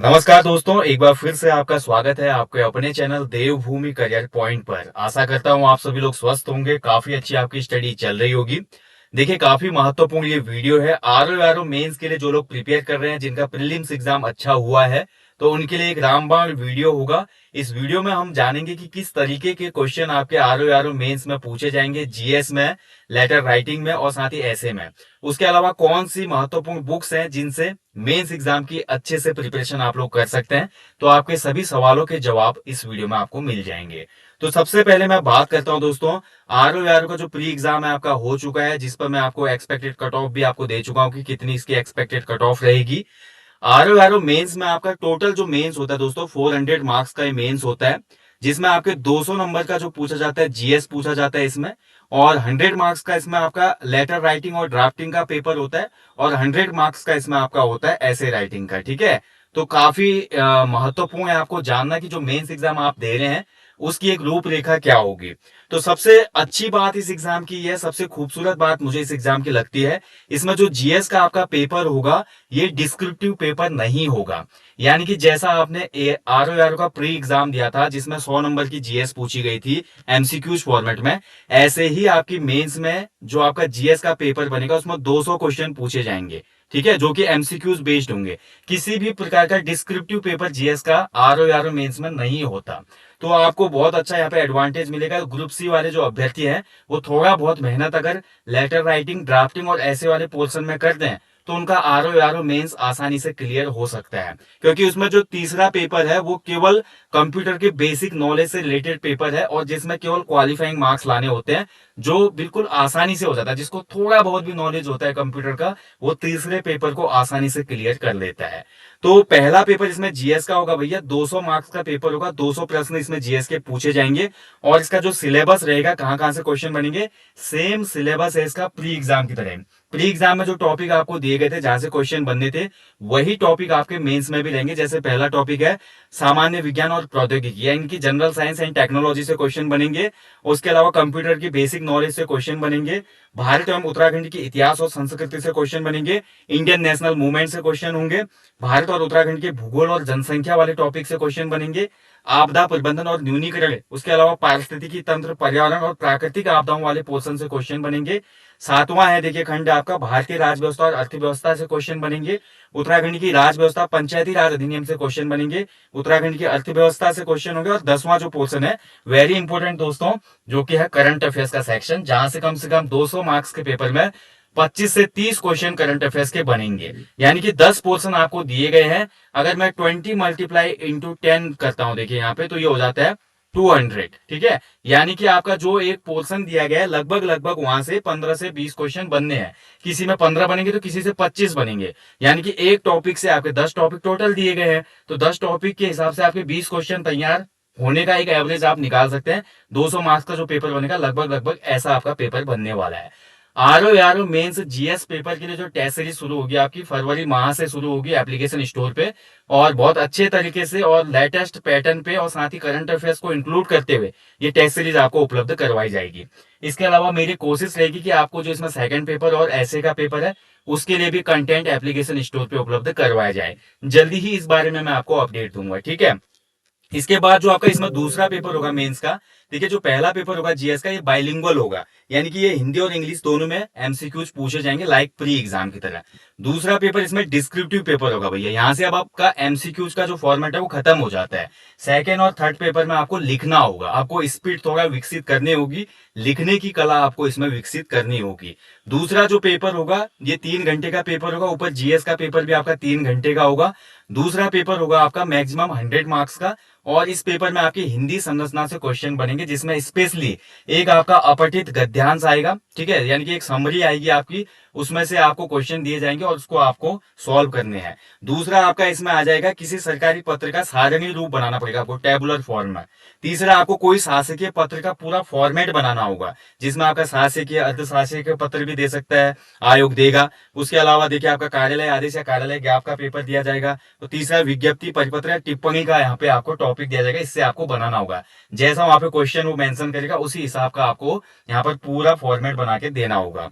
नमस्कार दोस्तों, एक बार फिर से आपका स्वागत है आपके अपने चैनल देवभूमि करियर पॉइंट पर। आशा करता हूं आप सभी लोग स्वस्थ होंगे, काफी अच्छी आपकी स्टडी चल रही होगी। देखिए, काफी महत्वपूर्ण ये वीडियो है आरओ मेंस के लिए। जो लोग प्रिपेयर कर रहे हैं, जिनका प्रीलिम्स एग्जाम अच्छा हुआ है, तो उनके लिए एक रामबाण वीडियो होगा। इस वीडियो में हम जानेंगे कि किस तरीके के क्वेश्चन आपके आरओ मेंस में पूछे जाएंगे, जीएस में, लेटर राइटिंग में और साथ ही ऐसे में। उसके अलावा कौन सी महत्वपूर्ण बुक्स हैं जिनसे मेंस एग्जाम की अच्छे से प्रिपरेशन आप लोग कर सकते हैं। तो आपके सभी सवालों के जवाब इस वीडियो में आपको मिल जाएंगे। तो सबसे पहले मैं बात करता हूं दोस्तों, आरओ का जो प्री एग्जाम है आपका हो चुका है, जिस पर मैं आपको एक्सपेक्टेड कट ऑफ भी आपको दे चुका हूं कि कितनी इसकी एक्सपेक्टेड कट ऑफ रहेगी। आरओ मेंस में आपका टोटल जो मेंस होता है दोस्तों, 400 मार्क्स का ये मेंस होता है, जिसमें आपके 200 नंबर का जो पूछा जाता है जीएस पूछा जाता है इसमें, और 100 मार्क्स का इसमें आपका लेटर राइटिंग और ड्राफ्टिंग का पेपर होता है, और 100 मार्क्स का इसमें आपका होता है ऐसे राइटिंग का। ठीक है, तो काफी महत्वपूर्ण है आपको जानना कि जो मेंस एग्जाम आप दे रहे हैं उसकी एक रूपरेखा क्या होगी। तो सबसे अच्छी बात इस एग्जाम की है, सबसे खूबसूरत बात मुझे इस एग्जाम की लगती है, इसमें जो जीएस का आपका पेपर होगा ये डिस्क्रिप्टिव पेपर नहीं होगा। यानी कि जैसा आपने आरओ का प्री एग्जाम दिया था जिसमें 100 नंबर की जीएस पूछी गई थी एमसीक्यूज फॉर्मेट में, ऐसे ही आपकी मेंस में जो आपका जीएस का पेपर बनेगा उसमें 200 क्वेश्चन पूछे जाएंगे। ठीक है, जो कि एमसीक्यूज बेस्ड होंगे। किसी भी प्रकार का डिस्क्रिप्टिव पेपर जीएस का आरओ मेंस में नहीं होता। तो आपको बहुत अच्छा यहाँ पे एडवांटेज मिलेगा। ग्रुप सी वाले जो अभ्यर्थी हैं वो थोड़ा बहुत मेहनत अगर लेटर राइटिंग, ड्राफ्टिंग और ऐसे वाले पोर्शन में कर दें तो उनका आरओ मेंस आसानी से क्लियर हो सकता है। क्योंकि उसमें जो तीसरा पेपर है वो केवल कंप्यूटर के बेसिक नॉलेज से रिलेटेड पेपर है, और जिसमें केवल क्वालिफाइंग मार्क्स लाने होते हैं, जो बिल्कुल आसानी से हो जाता है। जिसको थोड़ा बहुत भी नॉलेज होता है कंप्यूटर का, वो तीसरे पेपर को आसानी से क्लियर कर लेता है। तो पहला पेपर इसमें जीएस का होगा भैया, 200 मार्क्स का पेपर होगा, 200 प्रश्न इसमें जीएस के पूछे जाएंगे। और इसका जो सिलेबस रहेगा, कहां कहां से क्वेश्चन बनेंगे, सेम सिलेबस है इसका प्री एग्जाम की तरह। प्री एग्जाम में जो टॉपिक आपको दिए गए थे, जहां से क्वेश्चन बनने थे, वही टॉपिक आपके मेंस में भी रहेंगे। जैसे पहला टॉपिक है सामान्य विज्ञान और प्रौद्योगिकी, यानी कि जनरल साइंस एंड टेक्नोलॉजी से क्वेश्चन बनेंगे। उसके अलावा कंप्यूटर की बेसिक नॉलेज से क्वेश्चन बनेंगे। भारत एवं उत्तराखंड की इतिहास और संस्कृति से क्वेश्चन बनेंगे। इंडियन नेशनल मूवमेंट से क्वेश्चन होंगे। भारत और उत्तराखंड के भूगोल और जनसंख्या वाले टॉपिक से क्वेश्चन बनेंगे। आपदा प्रबंधन और न्यूनीकरण, उसके अलावा पारिस्थितिकी तंत्र, पर्यावरण और प्राकृतिक आपदाओं वाले पोर्शन से क्वेश्चन बनेंगे। सातवां है देखिए खंड आपका भारतीय राज व्यवस्था और अर्थव्यवस्था से क्वेश्चन बनेंगे। उत्तराखंड की राज व्यवस्था, पंचायती राज अधिनियम से क्वेश्चन बनेंगे। उत्तराखंड की अर्थव्यवस्था से क्वेश्चन होंगे। और 10वां जो पोर्शन है, वेरी इंपॉर्टेंट दोस्तों, जो कि है करंट अफेयर्स का सेक्शन, जहां से कम 200 मार्क्स के पेपर में 25 से 30 क्वेश्चन करंट अफेयर्स के बनेंगे। यानी कि 10 पोर्शन आपको दिए गए हैं। अगर मैं 20 मल्टीप्लाई इंटू 10 करता हूं, देखिए यहाँ पे, तो ये हो जाता है 200। ठीक है, यानी कि आपका जो एक पोर्शन दिया गया है, लगभग लगभग वहां से 15 से 20 क्वेश्चन बनने हैं। किसी में 15 बनेंगे तो किसी से 25 बनेंगे। यानी कि एक टॉपिक से आपके 10 टॉपिक टोटल दिए गए हैं, तो 10 टॉपिक के हिसाब से आपके 20 क्वेश्चन तैयार होने का एक एवरेज आप निकाल सकते हैं। 200 मार्क्स का जो पेपर बनेगा, लगभग लगभग ऐसा आपका पेपर बनने वाला है। आरओ मेंस जीएस पेपर के लिए जो टेस्ट सीरीज शुरू होगी आपकी फरवरी माह से शुरू होगी एप्लीकेशन स्टोर पे, और बहुत अच्छे तरीके से और लेटेस्ट पैटर्न पे और साथ ही करंट अफेयर्स को इंक्लूड करते हुए ये टेस्ट सीरीज आपको उपलब्ध करवाई जाएगी। इसके अलावा मेरी कोशिश रहेगी कि आपको जो इसमें सेकंड पेपर और ऐसे का पेपर है, उसके लिए भी कंटेंट एप्लीकेशन स्टोर पे उपलब्ध करवाया जाए। जल्दी ही इस बारे में मैं आपको अपडेट दूंगा। ठीक है, इसके बाद जो आपका इसमें दूसरा पेपर होगा मेंस का, देखिए जो पहला पेपर होगा जीएस का, ये बाइलिंगुअल होगा। यानी कि ये हिंदी और इंग्लिश दोनों में एमसीक्यूज पूछे जाएंगे, लाइक प्री एग्जाम की तरह। दूसरा पेपर इसमें डिस्क्रिप्टिव पेपर होगा भैया। यहां से अब आपका एमसीक्यूज का जो फॉर्मेट है वो खत्म हो जाता है। सेकेंड और थर्ड पेपर में आपको लिखना होगा, आपको स्पीड थोड़ा विकसित करनी होगी, लिखने की कला आपको इसमें विकसित करनी होगी। दूसरा जो पेपर होगा ये 3 घंटे का पेपर होगा, ऊपर जीएस का पेपर भी आपका 3 घंटे का होगा। दूसरा पेपर होगा आपका मैक्सिमम 100 मार्क्स का, और इस पेपर में आपकी हिंदी संरचना से क्वेश्चन बनेंगे, जिसमें स्पेशली एक आपका अपठित गद्यांश आएगा। ठीक है, यानी कि एक समरी आएगी आपकी, उसमें से आपको क्वेश्चन दिए जाएंगे और उसको आपको सॉल्व करने हैं। दूसरा आपका इसमें आ जाएगा किसी सरकारी पत्र का सारणी रूप बनाना पड़ेगा आपको, टेबुलर फॉर्म में। तीसरा आपको कोई शासकीय पत्र का पूरा फॉर्मेट बनाना होगा, जिसमें आपका शासकीय, अर्धशासकीय पत्र भी दे सकता है, आयोग देगा। उसके अलावा देखिए आपका कार्यालय आदेश या कार्यालय ज्ञाप का पेपर दिया जाएगा। तो तीसरा विज्ञप्ति, परिपत्र या टिप्पणी का यहाँ पे आपको टॉपिक दिया जाएगा, इससे आपको बनाना होगा। जैसा वहां पे क्वेश्चन वो मेंशन करेगा, उसी हिसाब का आपको यहाँ पर पूरा फॉर्मेट बना के देना होगा।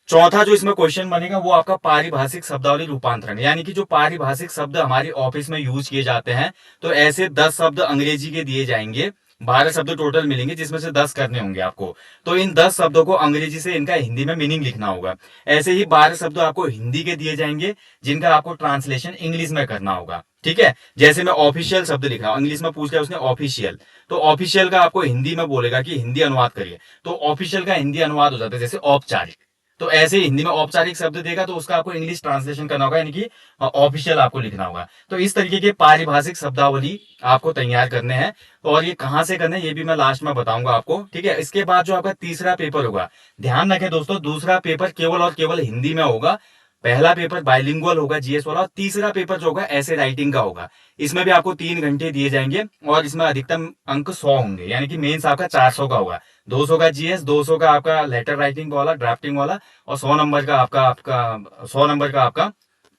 चौथा जो इसमें क्वेश्चन बनेगा वो आपका पारिभाषिक शब्दावली रूपांतरण, यानी कि जो पारिभाषिक शब्द हमारे ऑफिस में यूज किए जाते हैं, तो ऐसे 10 शब्द अंग्रेजी के दिए जाएंगे, 12 शब्द टोटल मिलेंगे जिसमें से 10 करने होंगे आपको। तो इन 10 शब्दों को अंग्रेजी से इनका हिंदी में मीनिंग लिखना होगा। ऐसे ही 12 शब्द आपको हिंदी के दिए जाएंगे जिनका आपको ट्रांसलेशन इंग्लिश में करना होगा। ठीक है, जैसे मैं ऑफिशियल शब्द लिख रहा हूं, इंग्लिश में पूछ लिया उसने ऑफिशियल, तो ऑफिशियल का आपको हिंदी में बोलेगा कि हिंदी अनुवाद करिए, तो ऑफिशियल का हिंदी अनुवाद हो जाता है जैसे औपचारिक। तो ऐसे ही हिंदी में औपचारिक शब्द देगा तो उसका आपको इंग्लिश ट्रांसलेशन करना होगा, यानी कि ऑफिशियल आपको लिखना होगा। तो इस तरीके के पारिभाषिक शब्दावली आपको तैयार करने हैं, और ये कहां से करने हैं ये भी मैं लास्ट में बताऊंगा आपको। ठीक है, इसके बाद जो आपका तीसरा पेपर होगा, ध्यान रखें दोस्तों, दूसरा पेपर केवल और केवल हिंदी में होगा। पहला पेपर बाइलिंगुअल होगा जीएस वाला, और तीसरा पेपर जो होगा ऐसे राइटिंग का होगा। इसमें भी आपको 3 घंटे दिए जाएंगे और इसमें अधिकतम अंक 100 होंगे, यानी कि मेंस आपका 400 का होगा। 200 का जीएस, 200 का आपका लेटर राइटिंग वाला, ड्राफ्टिंग वाला, और 100 नंबर का आपका आपका 100 नंबर का आपका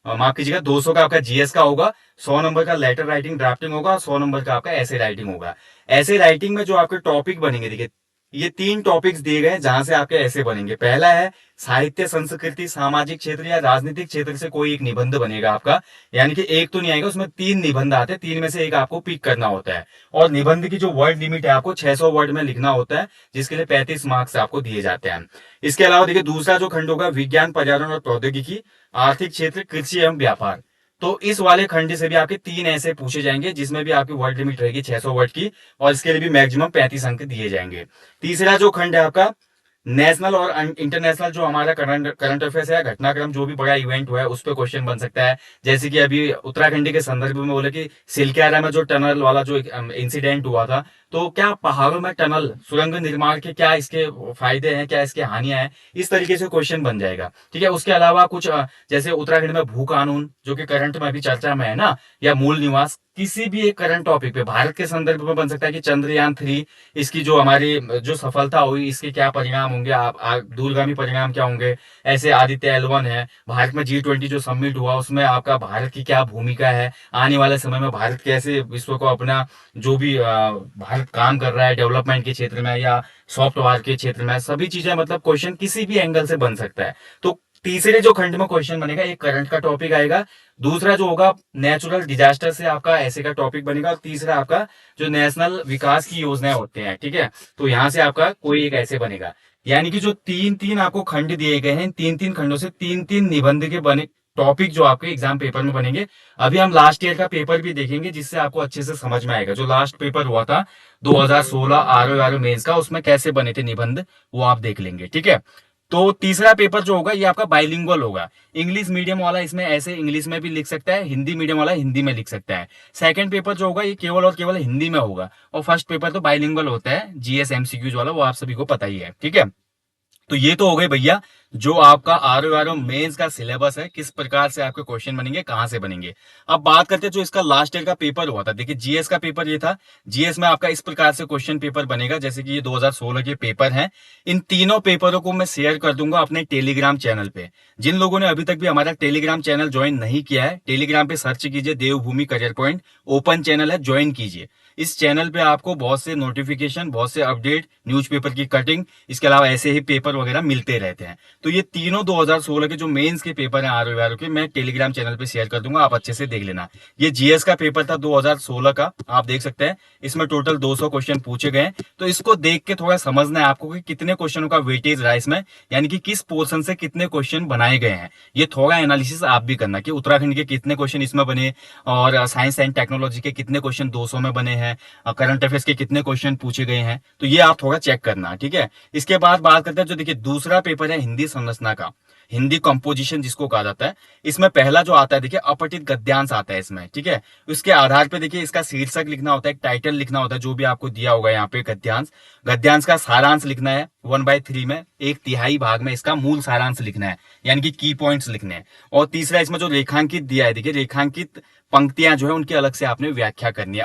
माफ कीजिएगा, 200 का आपका जीएस का होगा, 100 नंबर का लेटर राइटिंग ड्राफ्टिंग होगा, 100 नंबर का आपका ऐसे राइटिंग होगा। ऐसे राइटिंग में जो आपके टॉपिक बनेंगे, देखिए ये 3 टॉपिक्स दिए गए हैं जहां से आपके ऐसे बनेंगे। पहला है साहित्य, संस्कृति, सामाजिक क्षेत्र या राजनीतिक क्षेत्र से कोई एक निबंध बनेगा आपका, यानी कि एक तो नहीं आएगा, उसमें 3 निबंध आते हैं, 3 में से एक आपको पिक करना होता है। और निबंध की जो वर्ड लिमिट है आपको 600 वर्ड में लिखना होता है, जिसके लिए 35 मार्क्स आपको दिए जाते हैं। इसके अलावा देखिए दूसरा जो खंड होगा विज्ञान, पर्यावरण और प्रौद्योगिकी, आर्थिक क्षेत्र, कृषि एवं व्यापार। तो इस वाले खंड से भी आपके 3 ऐसे पूछे जाएंगे जिसमें भी आपकी वर्ड लिमिट रहेगी 600 वर्ड की, और इसके लिए भी मैक्सिमम 35 अंक दिए जाएंगे। तीसरा जो खंड है आपका नेशनल और इंटरनेशनल, जो हमारा करंट अफेयर्स है, घटनाक्रम, जो भी बड़ा इवेंट हुआ है उस पर क्वेश्चन बन सकता है। जैसे कि अभी उत्तराखंड के संदर्भ में बोले कि सिलक्यारा में जो टनल वाला जो इंसिडेंट हुआ था, तो क्या पहाड़ों में टनल सुरंग निर्माण के क्या इसके फायदे हैं, क्या इसके हानियां हैं, इस तरीके से क्वेश्चन बन जाएगा। ठीक है, उसके अलावा कुछ जैसे उत्तराखंड में भू कानून जो कि करंट में अभी चर्चा में है ना, या मूल निवास, किसी भी एक करंट टॉपिक पे भारत के संदर्भ में बन सकता है कि चंद्रयान 3, इसकी जो हमारी जो सफलता हुई इसके क्या परिणाम होंगे, दूरगामी परिणाम क्या होंगे। ऐसे आदित्य L1 है, भारत में G20 जो समिट हुआ उसमें आपका भारत की क्या भूमिका है, आने वाले समय में भारत कैसे विश्व को अपना जो भी भारत काम कर रहा है डेवलपमेंट के क्षेत्र में या सॉफ्टवेयर के क्षेत्र में, सभी चीजें मतलब क्वेश्चन किसी भी एंगल से बन सकता है। तो तीसरे जो खंड में क्वेश्चन बनेगा एक करंट का टॉपिक आएगा, दूसरा जो होगा नेचुरल डिजास्टर से आपका ऐसे का टॉपिक बनेगा, और तीसरा आपका जो नेशनल विकास की योजनाएं होते हैं। ठीक है, तो यहां से आपका कोई एक ऐसे बनेगा, यानी कि जो 3-3 आपको खंड दिए गए हैं, 3-3 खंडों से 3-3 निबंध के बने टॉपिक जो आपके एग्जाम पेपर में बनेंगे। अभी हम लास्ट ईयर का पेपर भी देखेंगे जिससे आपको अच्छे से समझ में आएगा। जो लास्ट पेपर हुआ था 2016 आरओ मेंस का, उसमें कैसे बने थे निबंध, वो आप देख लेंगे। ठीक है, तो तीसरा पेपर जो होगा ये आपका बाइलिंगुअल होगा। इंग्लिश मीडियम वाला इसमें ऐसे इंग्लिश में भी लिख सकता है, हिंदी मीडियम वाला हिंदी में लिख सकता है। सेकंड पेपर जो होगा ये केवल और केवल हिंदी में होगा, और फर्स्ट पेपर तो बाइलिंगुअल होता है, जीएस एमसीक्यूज वाला, वो आप सभी को पता ही है। ठीक है, तो ये तो हो गए भैया जो आपका आरओ मेंस का सिलेबस है, किस प्रकार से आपके क्वेश्चन बनेंगे, कहां से बनेंगे। अब बात करते हैं जो इसका लास्ट ईयर का पेपर हुआ था। देखिए जीएस का पेपर ये था, जीएस में आपका इस प्रकार से क्वेश्चन पेपर बनेगा जैसे कि ये 2016 के पेपर हैं। इन तीनों पेपरों को मैं शेयर कर दूंगा अपने टेलीग्राम चैनल पे। जिन लोगों ने अभी तक भी हमारा टेलीग्राम चैनल ज्वाइन नहीं किया है, टेलीग्राम पे सर्च कीजिए देवभूमि करियर पॉइंट, ओपन चैनल है, ज्वाइन कीजिए। इस चैनल पे आपको बहुत से नोटिफिकेशन, बहुत से अपडेट, न्यूज़पेपर की कटिंग, इसके अलावा ऐसे ही पेपर वगैरह मिलते रहते हैं। तो ये तीनों 2016 के जो मेंस के पेपर हैं आरओ के, मैं टेलीग्राम चैनल पे शेयर कर दूंगा, आप अच्छे से देख लेना। ये जीएस का पेपर था 2016 का, आप देख सकते हैं इसमें टोटल 200 क्वेश्चन पूछे गए। तो इसको देख के थोड़ा समझना है आपको कि कितने क्वेश्चनों का वेटेज रहा इसमें, यानी कि किस पोर्शन से कितने क्वेश्चन बनाए गए हैं। ये थोड़ा एनालिसिस आप भी करना कि उत्तराखंड के कितने क्वेश्चन इसमें बने, और साइंस एंड टेक्नोलॉजी के कितने क्वेश्चन 200 में बने हैं, करंट अफेयर्स के कितने क्वेश्चन पूछे गए हैं। तो ये आप थोड़ा चेक करना। ठीक है, इसके बाद बात करते हैं जो देखिए दूसरा पेपर है हिंदी संरचना का, हिंदी कंपोजिशन जिसको कहा जाता है। इसमें पहला जो आता है देखिए अपठित गद्यांश आता है इसमें। ठीक है, उसके आधार पे देखिए इसका शीर्षक लिखना होता है, एक टाइटल लिखना होता है जो भी आपको दिया होगा यहाँ पे गद्यांश। गद्यांश का सारांश लिखना है 1/3 में, 1/3 भाग में इसका मूल सारांश लिखना है, यानी कि की पॉइंट्स लिखने हैं। और तीसरा इसमें जो रेखांकित दिया है, देखिए रेखांकित पंक्तियां जो है उनकी अलग से आपने व्याख्या करनी है,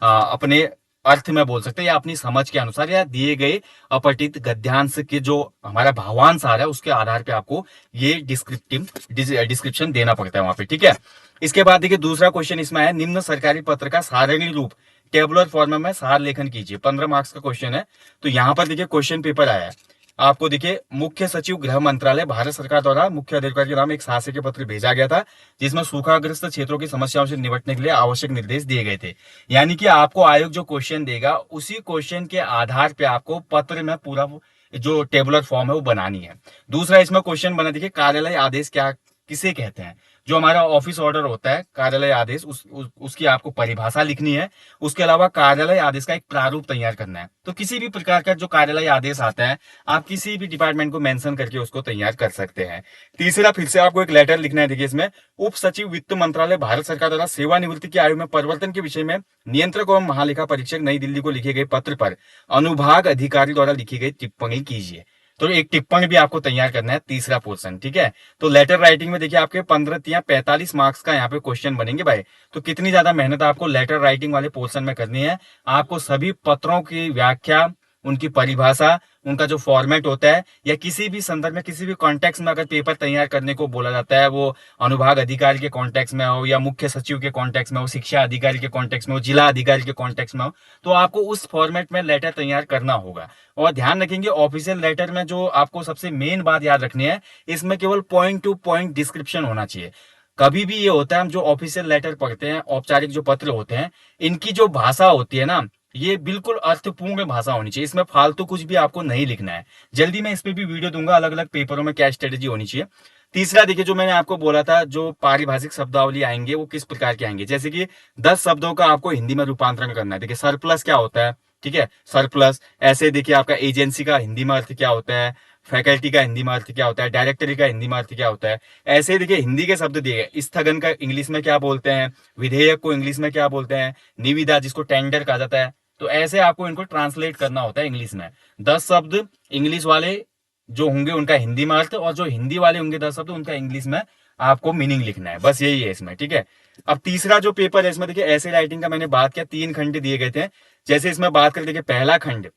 अपने अर्थ में बोल सकते हैं या अपनी समझ के अनुसार, या दिए गए अपठित गद्यांश के जो हमारा भावांश आ रहा है उसके आधार पे आपको ये डिस्क्रिप्शन देना पड़ता है वहां पे। ठीक है, इसके बाद देखिए दूसरा क्वेश्चन इसमें है निम्न सरकारी पत्र का सारणी रूप टेबुलर फॉर्म में सार लेखन कीजिए। 15 मार्क्स का क्वेश्चन है। तो यहाँ पर देखिए क्वेश्चन पेपर आया है, आपको देखिए मुख्य सचिव गृह मंत्रालय भारत सरकार द्वारा मुख्य अधिकारी के नाम एक शासकीय पत्र भेजा गया था, जिसमें सूखाग्रस्त क्षेत्रों की समस्याओं से निपटने के लिए आवश्यक निर्देश दिए गए थे। यानी कि आपको आयोग जो क्वेश्चन देगा उसी क्वेश्चन के आधार पे आपको पत्र में पूरा जो टेबुलर फॉर्म है वो बनानी है। दूसरा इसमें क्वेश्चन बना, देखिए कार्यालय आदेश क्या किसे कहते हैं। जो हमारा ऑफिस ऑर्डर होता है कार्यालय आदेश, उसकी आपको परिभाषा लिखनी है। उसके अलावा कार्यालय आदेश का एक प्रारूप तैयार करना है। तो किसी भी प्रकार का जो कार्यालय आदेश आता है आप किसी भी डिपार्टमेंट को मेंशन करके उसको तैयार कर सकते हैं। तीसरा फिर से आपको एक लेटर लिखना है। देखिए इसमें उप सचिव वित्त मंत्रालय भारत सरकार द्वारा सेवानिवृत्ति की आयु में परिवर्तन के विषय में नियंत्रक एवं महालेखा परीक्षक नई दिल्ली को लिखे गए पत्र पर अनुभाग अधिकारी द्वारा लिखी गई टिप्पणी कीजिए। तो एक टिप्पणी भी आपको तैयार करना है, तीसरा पोर्शन, ठीक है। तो लेटर राइटिंग में देखिए आपके 15 या 45 मार्क्स का यहाँ पे क्वेश्चन बनेंगे भाई। तो कितनी ज्यादा मेहनत आपको लेटर राइटिंग वाले पोर्शन में करनी है। आपको सभी पत्रों की व्याख्या, उनकी परिभाषा, उनका जो फॉर्मेट होता है, या किसी भी संदर्भ में किसी भी कॉन्टेक्स्ट में अगर पेपर तैयार करने को बोला जाता है, वो अनुभाग अधिकारी के कॉन्टेक्स्ट में हो या मुख्य सचिव के कॉन्टेक्स्ट में हो, शिक्षा अधिकारी के कॉन्टेक्स्ट में हो, जिला अधिकारी के कॉन्टेक्स्ट में हो, तो आपको उस फॉर्मेट में लेटर तैयार करना होगा। और ध्यान रखेंगे ऑफिशियल लेटर में जो आपको सबसे मेन बात याद रखनी है, इसमें केवल पॉइंट टू पॉइंट डिस्क्रिप्शन होना चाहिए। कभी भी ये होता है हम जो ऑफिशियल लेटर पढ़ते हैं, औपचारिक जो पत्र होते हैं, इनकी जो भाषा होती है ना, ये बिल्कुल अर्थपूर्ण भाषा होनी चाहिए। इसमें फालतू कुछ भी आपको नहीं लिखना है। जल्दी मैं इस पे भी वीडियो दूंगा, अलग अलग पेपरों में क्या स्ट्रेटेजी होनी चाहिए। तीसरा देखिए, जो मैंने आपको बोला था जो पारिभाषिक शब्दावली आएंगे वो किस प्रकार के आएंगे। जैसे कि 10 शब्दों का आपको हिंदी में रूपांतरण करना है। देखिए सरप्लस क्या होता है, ठीक है, सरप्लस। ऐसे देखिए आपका एजेंसी का हिंदी में अर्थ क्या होता है, फैकल्टी का हिंदी में अर्थ क्या होता है, डायरेक्टरी का हिंदी में अर्थ क्या होता है। ऐसे देखिए हिंदी के शब्द दिए गए। स्थगन का इंग्लिश में क्या बोलते हैं, विधेयक को इंग्लिश में क्या बोलते हैं, निविदा जिसको टेंडर कहा जाता है। तो ऐसे आपको इनको ट्रांसलेट करना होता है इंग्लिश में। 10 शब्द इंग्लिश वाले जो होंगे उनका हिंदी में अर्थ, और जो हिंदी वाले होंगे 10 शब्द उनका इंग्लिश में आपको मीनिंग लिखना है। बस यही है इसमें, ठीक है। अब तीसरा जो पेपर है इसमें देखिए ऐसे राइटिंग का मैंने बात किया, 3 खंड दिए गए थे। जैसे इसमें बात करें देखिए पहला खंड,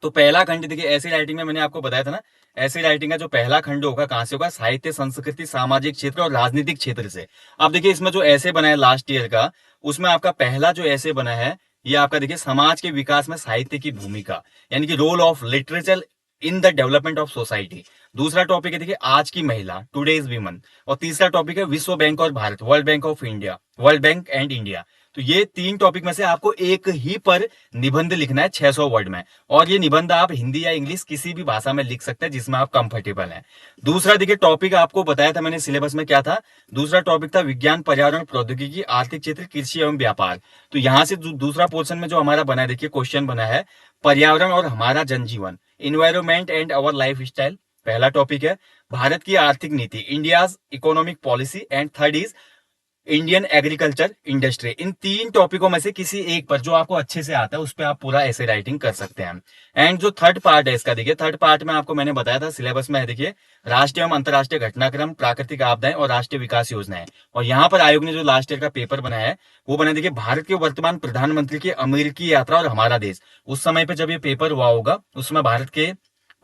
तो पहला खंड देखिए ऐसे राइटिंग में मैंने आपको बताया था ना, ऐसे राइटिंग का जो पहला खंड होगा कहां से होगा, साहित्य, संस्कृति, सामाजिक क्षेत्र और राजनीतिक क्षेत्र से। अब देखिए इसमें जो ऐसे बना है लास्ट ईयर का, उसमें आपका पहला जो ऐसे बना है ये आपका देखिए समाज के विकास में साहित्य की भूमिका, यानी कि role of literature in the development of society. दूसरा टॉपिक है देखिए आज की महिला, टुडेज वीमन। और तीसरा टॉपिक है विश्व बैंक और Bharat, world bank of India, world bank and India. तो ये 3 टॉपिक में से आपको एक ही पर निबंध लिखना है 600 वर्ड में। और ये निबंध आप हिंदी या इंग्लिश किसी भी भाषा में लिख सकते हैं जिसमें आप कंफर्टेबल हैं। दूसरा देखिए टॉपिक आपको बताया था मैंने सिलेबस में क्या था। दूसरा टॉपिक था विज्ञान, पर्यावरण, प्रौद्योगिकी, आर्थिक क्षेत्र, कृषि एवं व्यापार। तो यहां से दूसरा पोर्शन में जो हमारा बना है देखिए क्वेश्चन बना है पर्यावरण और हमारा जनजीवन, environment and our life style, पहला टॉपिक है। भारत की आर्थिक नीति, India's economic policy, and third is Indian agriculture industry. इन 3 टॉपिकों में से किसी एक पर जो आपको अच्छे से आता है उस पर आप पूरा ऐसे राइटिंग कर सकते हैं। एंड जो थर्ड पार्ट है इसका देखिए, थर्ड पार्ट में आपको मैंने बताया था सिलेबस में है देखिए राष्ट्रीय एवं अंतर्राष्ट्रीय घटनाक्रम, प्राकृतिक आपदाएं और राष्ट्रीय विकास योजनाएं। और यहाँ पर आयोग ने जो लास्ट ईयर का पेपर बनाया है वो बना देखिए भारत के वर्तमान प्रधानमंत्री की अमेरिकी यात्रा और हमारा देश। उस समय पे जब ये पेपर हुआ होगा उसमें भारत के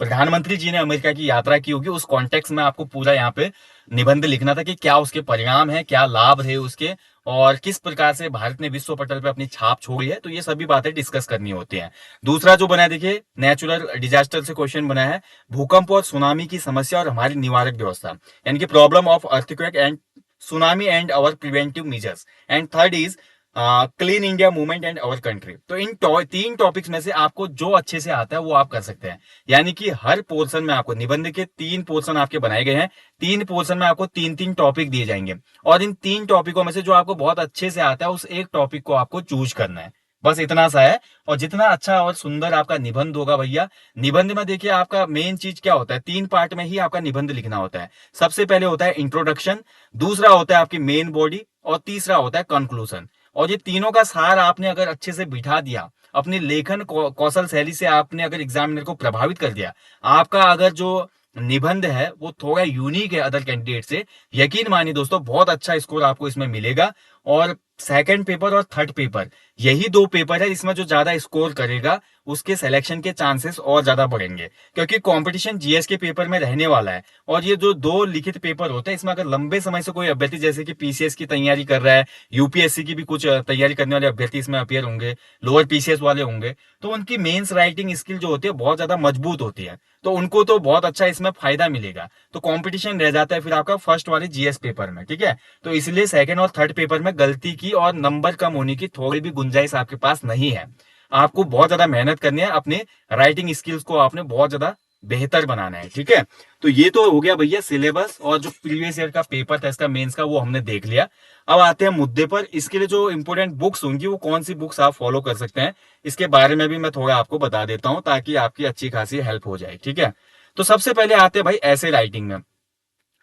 प्रधानमंत्री जी ने अमेरिका की यात्रा की होगी, उस कॉन्टेक्स्ट में आपको पूरा यहाँ पे निबंध लिखना था कि क्या उसके परिणाम है, क्या लाभ रहे उसके, और किस प्रकार से भारत ने विश्व पटल पे अपनी छाप छोड़ी है। तो ये सभी बातें डिस्कस करनी होती हैं। दूसरा जो बना है देखिए नेचुरल डिजास्टर से क्वेश्चन बना है भूकंप और सुनामी की समस्या और हमारी निवारक व्यवस्था, यानी कि problem of earthquake and tsunami and our preventive measures. And third is clean India movement and our country. तो इन 3 टॉपिक्स में से आपको जो अच्छे से आता है वो आप कर सकते हैं। यानी कि हर पोर्शन में आपको निबंध के 3 पोर्शन आपके बनाए गए हैं। 3 पोर्शन में आपको 3-3 टॉपिक दिए जाएंगे, और इन 3 टॉपिकों में से जो आपको बहुत अच्छे से आता है उस एक टॉपिक को आपको चूज करना है। बस इतना सा है। और जितना अच्छा और सुंदर आपका निबंध होगा भैया, निबंध में देखिए आपका मेन चीज क्या होता है, 3 पार्ट में ही आपका निबंध लिखना होता है। सबसे पहले होता है इंट्रोडक्शन, दूसरा होता है आपकी मेन बॉडी, और तीसरा होता है कंक्लूजन। और ये तीनों का सार आपने अगर अच्छे से बिठा दिया, अपनी लेखन कौशल शैली से आपने अगर एग्जामिनर को प्रभावित कर दिया, आपका अगर जो निबंध है वो थोड़ा यूनिक है अदर कैंडिडेट से, यकीन मानिए दोस्तों बहुत अच्छा स्कोर आपको इसमें मिलेगा। और सेकंड पेपर और थर्ड पेपर, यही दो पेपर है इसमें जो ज्यादा स्कोर करेगा उसके सिलेक्शन के चांसेस और ज्यादा बढ़ेंगे, क्योंकि कंपटीशन जीएस के पेपर में रहने वाला है। और ये जो दो लिखित पेपर होते हैं इसमें अगर लंबे समय से कोई अभ्यर्थी जैसे कि पीसीएस की तैयारी कर रहा है, यूपीएससी की भी कुछ तैयारी करने वाले अभ्यर्थी इसमें अपियर होंगे, लोअर पीसीएस वाले होंगे, तो उनकी मेंस राइटिंग स्किल जो होती है बहुत ज्यादा मजबूत होती है, तो उनको तो बहुत अच्छा इसमें फायदा मिलेगा। तो कंपटीशन रह जाता है फिर आपका फर्स्ट वाले जीएस पेपर में, ठीक है। तो इसलिए सेकंड और थर्ड पेपर में गलती की और नंबर कम होने की थोड़ी भी गुंजाइश आपके पास नहीं है। आपको बहुत ज्यादा मेहनत करनी है, अपने राइटिंग स्किल्स को आपने बहुत ज्यादा बेहतर बनाना है, ठीक है। तो ये तो हो गया भैया सिलेबस, और जो प्रीवियस ईयर का पेपर था इसका मेंस का वो हमने देख लिया। अब आते हैं मुद्दे पर। इसके लिए जो इंपोर्टेंट बुक्स होंगी वो कौन सी बुक्स आप फॉलो कर सकते हैं, इसके बारे में भी मैं थोड़ा आपको बता देता हूं ताकि आपकी अच्छी खासी हेल्प हो जाए, ठीक है। तो सबसे पहले आते हैं भाई ऐसे राइटिंग में।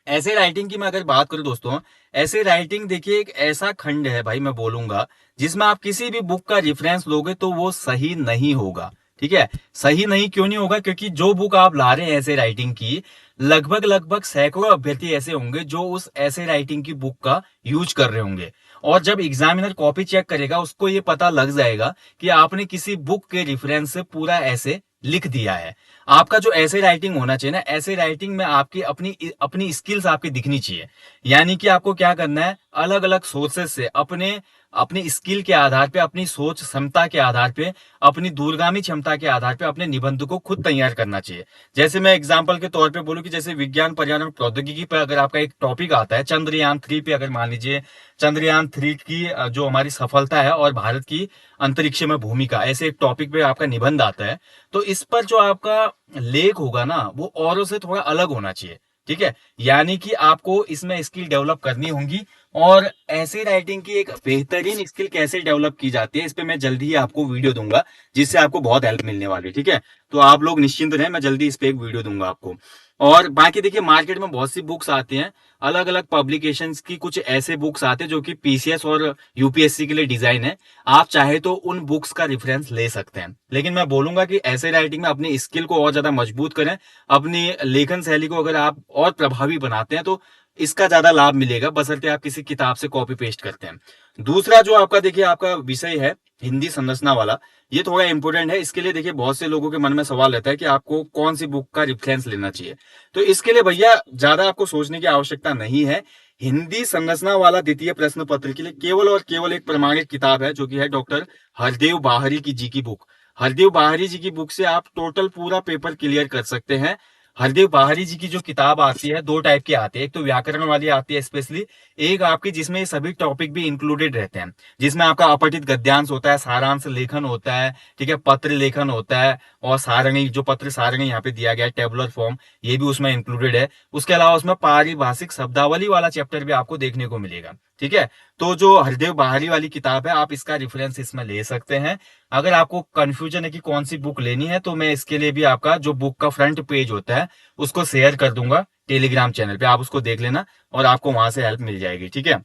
ऐसे राइटिंग की मैं अगर बात करूं दोस्तों, ऐसे राइटिंग देखिए एक ऐसा खंड है भाई मैं बोलूंगा जिसमें आप किसी भी बुक का रेफरेंस लोगे तो वो सही नहीं होगा, ठीक है। सही नहीं क्यों नहीं होगा, क्योंकि जो बुक आप ला रहे हैं ऐसे राइटिंग की, लगभग लगभग सैकड़ों अभ्यर्थी ऐसे होंगे जो उस ऐसे राइटिंग की बुक का यूज कर रहे होंगे। और जब एग्जामिनर कॉपी चेक करेगा उसको ये पता लग जाएगा कि आपने किसी बुक के रेफरेंस से पूरा ऐसे लिख दिया है। आपका जो ऐसे राइटिंग होना चाहिए ना, ऐसे राइटिंग में आपकी अपनी अपनी स्किल्स आपकी दिखनी चाहिए। यानी कि आपको क्या करना है, अलग अलग सोर्सेस से अपने अपनी स्किल के आधार पे, अपनी सोच क्षमता के आधार पे, अपनी दूरगामी क्षमता के आधार पे अपने निबंध को खुद तैयार करना चाहिए। जैसे मैं एग्जांपल के तौर पे बोलूं कि जैसे विज्ञान पर्यावरण प्रौद्योगिकी पे अगर आपका एक टॉपिक आता है, चंद्रयान 3 पे अगर मान लीजिए चंद्रयान 3 की जो हमारी सफलता है और भारत की अंतरिक्ष में भूमिका, ऐसे एक टॉपिक पे आपका निबंध आता है, तो इस पर जो आपका लेख होगा ना वो औरों से थोड़ा अलग होना चाहिए, ठीक है। यानी कि आपको इसमें स्किल डेवलप करनी होंगी। और ऐसे राइटिंग की एक बेहतरीन स्किल कैसे डेवलप की जाती है इस पे मैं जल्दी ही आपको वीडियो दूंगा, जिससे आपको बहुत हेल्प मिलने वाली है, ठीक है। तो आप लोग निश्चिंत रहें, मैं जल्दी इस पे एक वीडियो दूंगा आपको। और बाकी देखिए मार्केट में बहुत सी बुक्स आती हैं, अलग अलग पब्लिकेशंस की कुछ ऐसे बुक्स आते हैं जो कि पीसीएस और यूपीएससी के लिए डिजाइन है। आप चाहे तो उन बुक्स का रेफरेंस ले सकते हैं, लेकिन मैं बोलूंगा कि ऐसे राइटिंग में अपनी स्किल को और ज्यादा मजबूत करें। अपनी लेखन शैली को अगर आप और प्रभावी बनाते हैं तो इसका ज्यादा लाभ मिलेगा, बशर्ते आप किसी किताब से कॉपी पेस्ट करते हैं। दूसरा जो आपका देखिए आपका विषय है हिंदी संरचना वाला, ये थोड़ा इंपॉर्टेंट है। इसके लिए देखिए बहुत से लोगों के मन में सवाल रहता है कि आपको कौन सी बुक का रेफरेंस लेना चाहिए। तो इसके लिए भैया ज्यादा आपको सोचने की आवश्यकता नहीं है। हिंदी संरचना वाला द्वितीय प्रश्न पत्र के लिए केवल और केवल एक प्रमाणित किताब है जो कि है डॉक्टर हरदेव बाहरी की जी की बुक। हरदेव बाहरी जी की बुक से आप टोटल पूरा पेपर क्लियर कर सकते हैं। हरदेव बाहरी जी की जो किताब आती है दो टाइप की आती है, एक तो व्याकरण वाली आती है स्पेशली, एक आपकी जिसमें ये सभी टॉपिक भी इंक्लूडेड रहते हैं, जिसमें आपका अपठित गद्यांश होता है, सारांश लेखन होता है, ठीक है, पत्र लेखन होता है, और सारणी जो पत्र सारणी यहाँ पे दिया गया है टेबुलर फॉर्म, ये भी उसमें इंक्लूडेड है। उसके अलावा उसमें पारिभाषिक शब्दावली वाला चैप्टर भी आपको देखने को मिलेगा, ठीक है। तो जो हरदेव बाहरी वाली किताब है आप इसका रेफरेंस इसमें ले सकते हैं। अगर आपको कंफ्यूजन है कि कौन सी बुक लेनी है तो मैं इसके लिए भी आपका जो बुक का फ्रंट पेज होता है उसको शेयर कर दूंगा टेलीग्राम चैनल पे, आप उसको देख लेना और आपको वहां से हेल्प मिल जाएगी, ठीक है।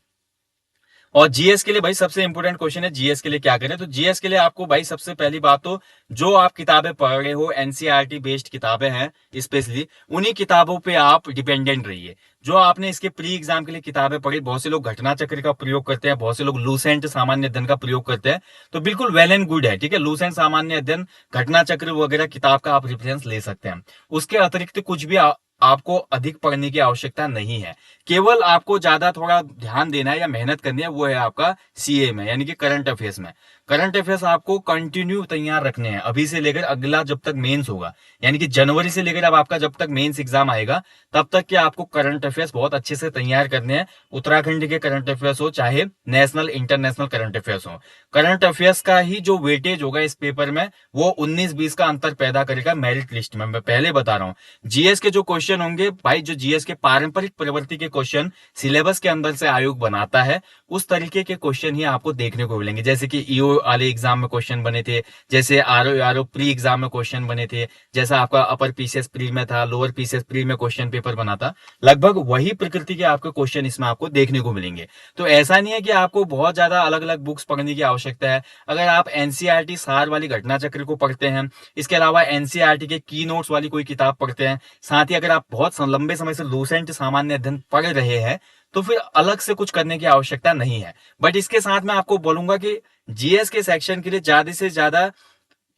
और जीएस के लिए भाई सबसे इंपॉर्टेंट क्वेश्चन है जीएस के लिए क्या करें, तो जीएस के लिए आपको भाई सबसे पहली बात तो जो आप किताबें पढ़ रहे हो एनसीईआरटी बेस्ड किताबें हैं स्पेशली, उन्हीं किताबों पे आप डिपेंडेंट रहिए। जो आपने इसके प्री एग्जाम के लिए किताबें पढ़ी, बहुत से लोग घटना चक्र का प्रयोग करते हैं, बहुत से लोग लूसेंट सामान्य अध्ययन का प्रयोग करते हैं, तो बिल्कुल वेल एंड गुड है, ठीक है। लूसेंट सामान्य अध्ययन, घटना चक्र वगैरह किताब का आप रेफरेंस ले सकते हैं। उसके अतिरिक्त कुछ भी आपको अधिक पढ़ने की आवश्यकता नहीं है। केवल आपको ज्यादा थोड़ा ध्यान देना है या मेहनत करनी है, वो है आपका सीए में, यानी कि करंट अफेयर्स में। करंट अफेयर्स आपको कंटिन्यू तैयार रखने हैं अभी से लेकर अगला जब तक मेंस होगा, यानी कि जनवरी से लेकर अब आपका जब तक मेंस एग्जाम आएगा तब तक के आपको करंट अफेयर्स बहुत अच्छे से तैयार करने हैं। उत्तराखंड के करंट अफेयर्स हो चाहे नेशनल इंटरनेशनल करंट अफेयर्स हो, करंट अफेयर्स का ही जो वेटेज होगा इस पेपर में वो 19-20 का अंतर पैदा करेगा मेरिट लिस्ट में। मैं पहले बता रहा हूँ जीएस के जो क्वेश्चन होंगे भाई, जो जीएस के पारंपरिक प्रवृत्ति के क्वेश्चन सिलेबस के अंदर से आयोग बनाता है उस तरीके के क्वेश्चन ही आपको देखने को मिलेंगे। जैसे कि ईओ वाले एग्जाम में क्वेश्चन बने थे, जैसे आरओ प्री एग्जाम में क्वेश्चन बने थे, जैसा आपका अपर पीसीएस प्री में था, लोअर पीसीएस प्री में क्वेश्चन पेपर बना था, लगभग वही प्रकृति के आपको क्वेश्चन इसमें आपको देखने को मिलेंगे। तो ऐसा नहीं है कि आपको बहुत ज्यादा अलग अलग बुक्स पढ़ने की आवश्यकता है। अगर आप एनसीईआरटी सार वाली घटना चक्र को पढ़ते हैं, इसके अलावा एनसीईआरटी के की नोट्स वाली कोई किताब पढ़ते हैं, साथ ही अगर आप बहुत लंबे समय से लूसेंट सामान्य अध्ययन पढ़ रहे हैं तो फिर अलग से कुछ करने की आवश्यकता नहीं है। बट इसके साथ मैं आपको बोलूंगा कि जीएस के सेक्शन के लिए ज्यादा से ज्यादा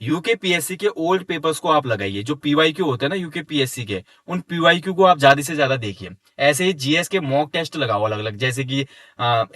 यूकेपीएससी के ओल्ड पेपर्स को आप लगाइए। जो पीवाईक्यू होते हैं ना यूकेपीएससी के, उन पीवाईक्यू को आप ज्यादा से ज्यादा देखिए। ऐसे ही जीएस के मॉक टेस्ट लगाओ अलग अलग, जैसे कि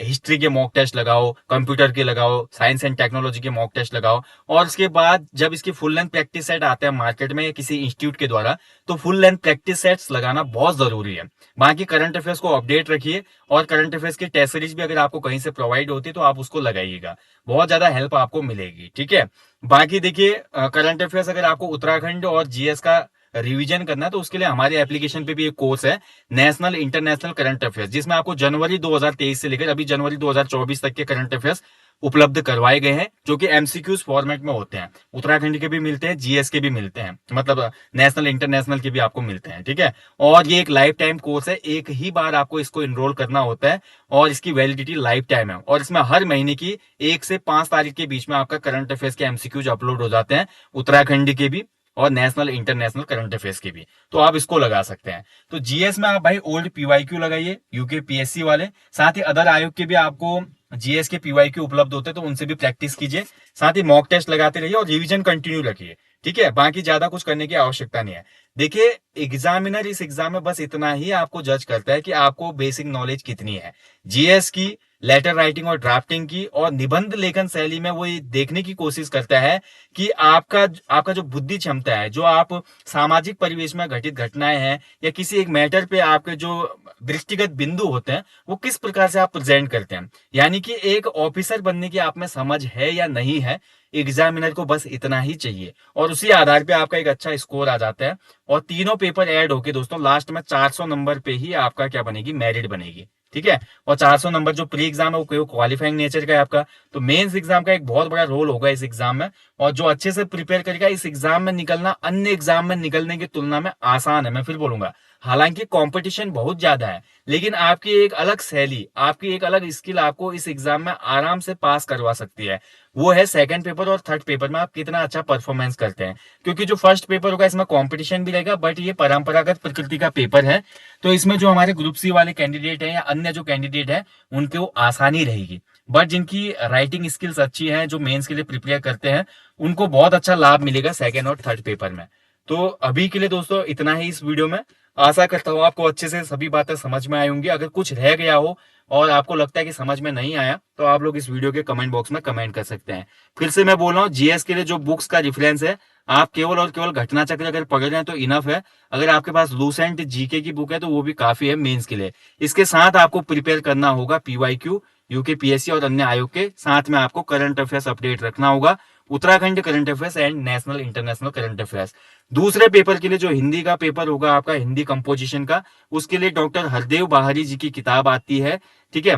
हिस्ट्री के मॉक टेस्ट लगाओ, कंप्यूटर के लगाओ, साइंस एंड टेक्नोलॉजी के मॉक टेस्ट लगाओ। और उसके बाद जब इसकी फुल लेंथ प्रैक्टिस सेट आते हैं मार्केट में या किसी इंस्टीट्यूट के द्वारा, तो फुल लेंथ प्रैक्टिस सेट्स लगाना बहुत जरूरी है। बाकी करंट अफेयर्स को अपडेट रखिए, और करंट अफेयर्स की टेस्ट सीरीज भी अगर आपको कहीं से प्रोवाइड होती है तो आप उसको लगाइएगा, बहुत ज्यादा हेल्प आपको मिलेगी। ठीक है। बाकी देखिए, करंट अफेयर्स अगर आपको उत्तराखंड और जीएस का रिवीजन करना है तो उसके लिए हमारे एप्लीकेशन पे भी एक कोर्स है, नेशनल इंटरनेशनल करंट अफेयर्स, जिसमें आपको जनवरी 2023 से लेकर अभी जनवरी 2024 तक के करंट अफेयर्स उपलब्ध करवाए गए हैं, जो कि एमसीक्यूज फॉर्मेट में होते हैं। उत्तराखंड के भी मिलते हैं, जीएस के भी मिलते हैं, मतलब नेशनल इंटरनेशनल के भी आपको मिलते हैं। ठीक है। और ये एक लाइफ टाइम कोर्स है, एक ही बार आपको इसको इनरोल करना होता है, और इसकी वैलिडिटी लाइफ टाइम है। और इसमें हर महीने की 1 से 5 तारीख के बीच में आपका करंट अफेयर्स के एमसीक्यूज अपलोड हो जाते हैं, उत्तराखंड के भी और नेशनल इंटरनेशनल करंट अफेयर्स के भी। तो आप इसको लगा सकते हैं। तो जीएस में आप भाई ओल्ड पीवाईक्यू लगाइए, यूकेपीएससी वाले। साथ ही अदर आयोग के भी आपको जीएस के पीवाईक्यू उपलब्ध होते हैं, तो उनसे भी प्रैक्टिस कीजिए। साथ ही मॉक टेस्ट लगाते रहिए और रिवीजन कंटिन्यू रखिए। ठीक है। बाकी ज्यादा कुछ करने की आवश्यकता नहीं है। देखिए, एग्जामिनर इस एग्जाम में बस इतना ही आपको जज करता है कि आपको बेसिक नॉलेज कितनी है जीएस की, लेटर राइटिंग और ड्राफ्टिंग की, और निबंध लेखन शैली में वो ये देखने की कोशिश करता है कि आपका आपका जो बुद्धि क्षमता है, जो आप सामाजिक परिवेश में घटित घटनाएं हैं या किसी एक मैटर पे आपके जो दृष्टिगत बिंदु होते हैं, वो किस प्रकार से आप प्रेजेंट करते हैं। यानी कि एक ऑफिसर बनने की आप में समझ है या नहीं है, एग्जामिनर को बस इतना ही चाहिए, और उसी आधार पे आपका एक अच्छा स्कोर आ जाता है। और तीनों पेपर ऐड होके दोस्तों लास्ट में 400 नंबर पे ही आपका क्या बनेगी, मेरिट बनेगी। ठीक है। और 400 नंबर जो प्री एग्जाम है वो क्वालिफाइंग नेचर का है आपका। तो मेंस एग्जाम का एक बहुत बड़ा रोल होगा इस एग्जाम में, और जो अच्छे से प्रिपेयर करेगा, इस एग्जाम में निकलना अन्य एग्जाम में निकलने की तुलना में आसान है। मैं फिर बोलूंगा, हालांकि कंपटीशन बहुत ज्यादा है, लेकिन आपकी एक अलग शैली, आपकी एक अलग स्किल आपको इस एग्जाम में आराम से पास करवा सकती है। वो है सेकंड पेपर और थर्ड पेपर में आप कितना अच्छा परफॉर्मेंस करते हैं। क्योंकि जो फर्स्ट पेपर होगा इसमें कंपटीशन भी रहेगा, बट ये परंपरागत प्रकृति का पेपर है, तो इसमें जो हमारे ग्रुप सी वाले कैंडिडेट हैं या अन्य जो कैंडिडेट हैं, उनको आसानी रहेगी। बट जिनकी राइटिंग स्किल्स अच्छी है, जो मेंस के लिए प्रिपेयर करते हैं, उनको बहुत अच्छा लाभ मिलेगा सेकेंड और थर्ड पेपर में। तो अभी के लिए दोस्तों इतना ही इस वीडियो में। आशा करता हूँ आपको अच्छे से सभी बातें समझ में आई होंगी। अगर कुछ रह गया हो और आपको लगता है कि समझ में नहीं आया, तो आप लोग इस वीडियो के कमेंट बॉक्स में कमेंट कर सकते हैं। फिर से मैं बोल रहा हूँ, जीएस के लिए जो बुक्स का रेफरेंस है, आप केवल और केवल घटना चक्र अगर पढ़ रहे हैं तो इनफ है। अगर आपके पास लूसेंट जीके की बुक है तो वो भी काफी है मेंस के लिए। इसके साथ आपको प्रिपेयर करना होगा पीवाईक्यू, यूकेपीएससी और अन्य आयोग के। साथ में आपको करंट अफेयर्स अपडेट रखना होगा, Uttarakhand current affairs and national international current affairs. दूसरे पेपर के लिए जो हिंदी का पेपर होगा आपका, हिंदी कंपोजिशन का, उसके लिए डॉक्टर हरदेव बाहरी जी की किताब आती है। ठीक है,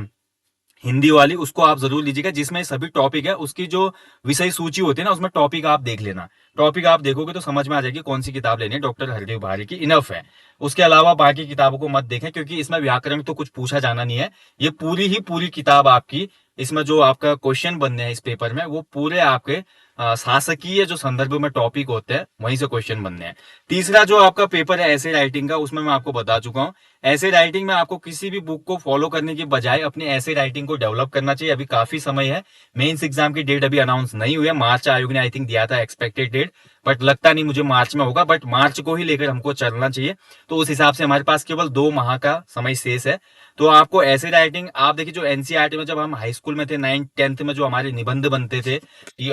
हिंदी वाली, उसको आप जरूर लीजिएगा, जिसमें सभी टॉपिक है। उसकी जो विषय सूची होती है ना, उसमें टॉपिक आप देख लेना। टॉपिक आप देखोगे तो समझ में आ जाएगी कौन सी किताब लेनी है। डॉक्टर हरदेव बाहरी की इनफ है। उसके अलावा बाकी किताबों को मत देखें, क्योंकि इसमें व्याकरण तो कुछ पूछा जाना नहीं है। ये पूरी ही पूरी किताब आपकी, इसमें जो आपका क्वेश्चन बनने हैं इस पेपर में, वो पूरे आपके शासकीय जो संदर्भ में टॉपिक होते हैं वहीं से क्वेश्चन बनने हैं। तीसरा जो आपका पेपर है ऐसे राइटिंग का, उसमें मैं आपको बता चुका हूँ, ऐसे राइटिंग में आपको किसी भी बुक को फॉलो करने की बजाय अपनी ऐसे राइटिंग को डेवलप करना चाहिए। अभी काफी समय है, मेंस एग्जाम की डेट अभी अनाउंस नहीं हुई है। मार्च आयोग ने आई थिंक दिया था एक्सपेक्टेड डेट, बट लगता नहीं मुझे मार्च में होगा। बट मार्च को ही लेकर हमको चलना चाहिए। तो उस हिसाब से हमारे पास केवल 2 माह का समय शेष है। तो आपको ऐसे राइटिंग, आप देखिए जो एनसीईआरटी में जब हम हाई स्कूल में थे 9th-10th में जो हमारे निबंध बनते थे,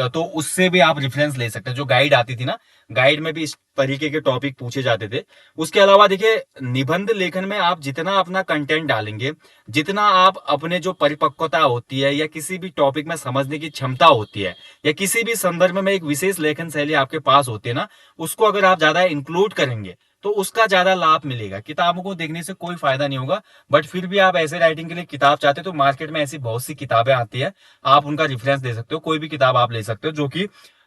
तो उससे भी आप रेफरेंस ले सकते हैं। जो गाइड आती थी ना, गाइड में भी इस तरीके के टॉपिक पूछे जाते थे। उसके अलावा देखिए, निबंध लेखन में आप जितना अपना कंटेंट डालेंगे, जितना आप अपने जो परिपक्वता होती है या किसी भी टॉपिक में समझने की क्षमता होती है, या किसी भी संदर्भ में एक विशेष लेखन शैली आपके पास होती है ना, उसको अगर आप ज्यादा इंक्लूड करेंगे तो उसका ज्यादा लाभ मिलेगा। किताबों को देखने से कोई फायदा नहीं होगा, बट फिर भी आप ऐसे राइटिंग के लिए किताब चाहते हो तो मार्केट में ऐसी बहुत सी किताबें आती है, आप उनका रेफरेंस दे सकते हो। कोई भी किताब आप ले सकते हो जो कि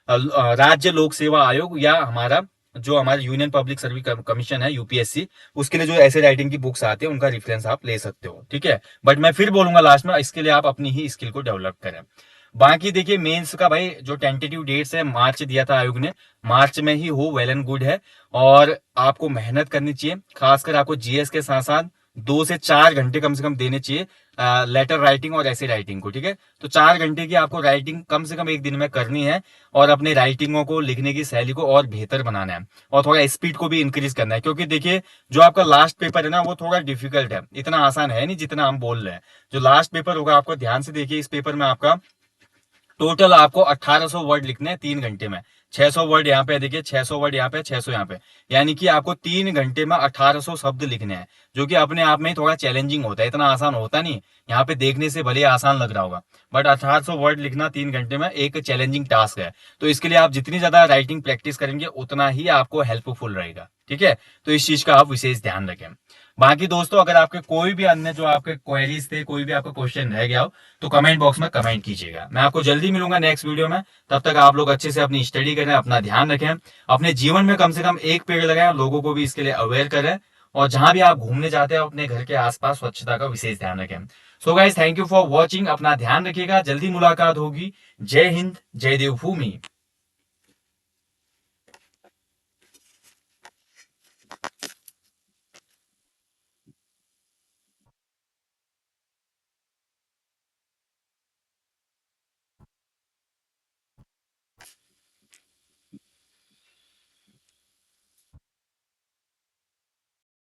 राज्य लोक सेवा आयोग या हमारा यूनियन पब्लिक सर्विस कमीशन है, यूपीएससी, उसके लिए जो ऐसे राइटिंग की बुक्स आती है उनका रेफरेंस आप ले सकते हो। ठीक है। बट मैं फिर बोलूंगा लास्ट में, इसके लिए आप अपनी ही स्किल को डेवलप करें। बाकी देखिए, मेंस का भाई जो टेंटेटिव डेट्स है, मार्च दिया था आयोग ने, मार्च में ही हो वेल एंड गुड है। और आपको मेहनत करनी चाहिए, खासकर आपको जीएस के साथ साथ 2 से 4 घंटे कम से कम देने चाहिए लेटर राइटिंग और ऐसे राइटिंग को। ठीक है, तो 4 घंटे की आपको राइटिंग कम से कम एक दिन में करनी है और अपने राइटिंगों को, लिखने की शैली को और बेहतर बनाना है और थोड़ा स्पीड को भी इंक्रीज करना है, क्योंकि देखिए जो आपका लास्ट पेपर है ना वो थोड़ा डिफिकल्ट है, इतना आसान है नहीं जितना हम बोल रहे हैं। जो लास्ट पेपर होगा आपको ध्यान से देखिए, इस पेपर में आपका टोटल आपको 1800 वर्ड लिखने हैं 3 घंटे में। 600 वर्ड यहाँ पे देखिए, 600 वर्ड यहाँ पे, 600 यहाँ पे, यानी कि आपको 3 घंटे में 1800 शब्द लिखने हैं, जो कि अपने आप में ही थोड़ा चैलेंजिंग होता है, इतना आसान होता नहीं। यहाँ पे देखने से भले आसान लग रहा होगा, बट 1800 वर्ड लिखना 3 घंटे में एक चैलेंजिंग टास्क है। तो इसके लिए आप जितनी ज्यादा राइटिंग प्रैक्टिस करेंगे उतना ही आपको हेल्पफुल रहेगा। ठीक है, तो इस चीज का आप विशेष ध्यान रखें। बाकी दोस्तों, अगर आपके कोई भी अन्य जो आपके क्वेरीज थे, कोई भी आपका क्वेश्चन रह गया हो, तो कमेंट बॉक्स में कमेंट कीजिएगा। मैं आपको जल्दी मिलूंगा नेक्स्ट वीडियो में। तब तक आप लोग अच्छे से अपनी स्टडी करें, अपना ध्यान रखें, अपने जीवन में कम से कम एक पेड़ लगाएं, लोगों को भी इसके लिए अवेयर करें, और जहां भी आप घूमने जाते हैं अपने घर के आसपास स्वच्छता का विशेष ध्यान रखें। So guys, thank you for watching, अपना ध्यान रखिएगा, जल्दी मुलाकात होगी। जय हिंद, जय देवभूमि।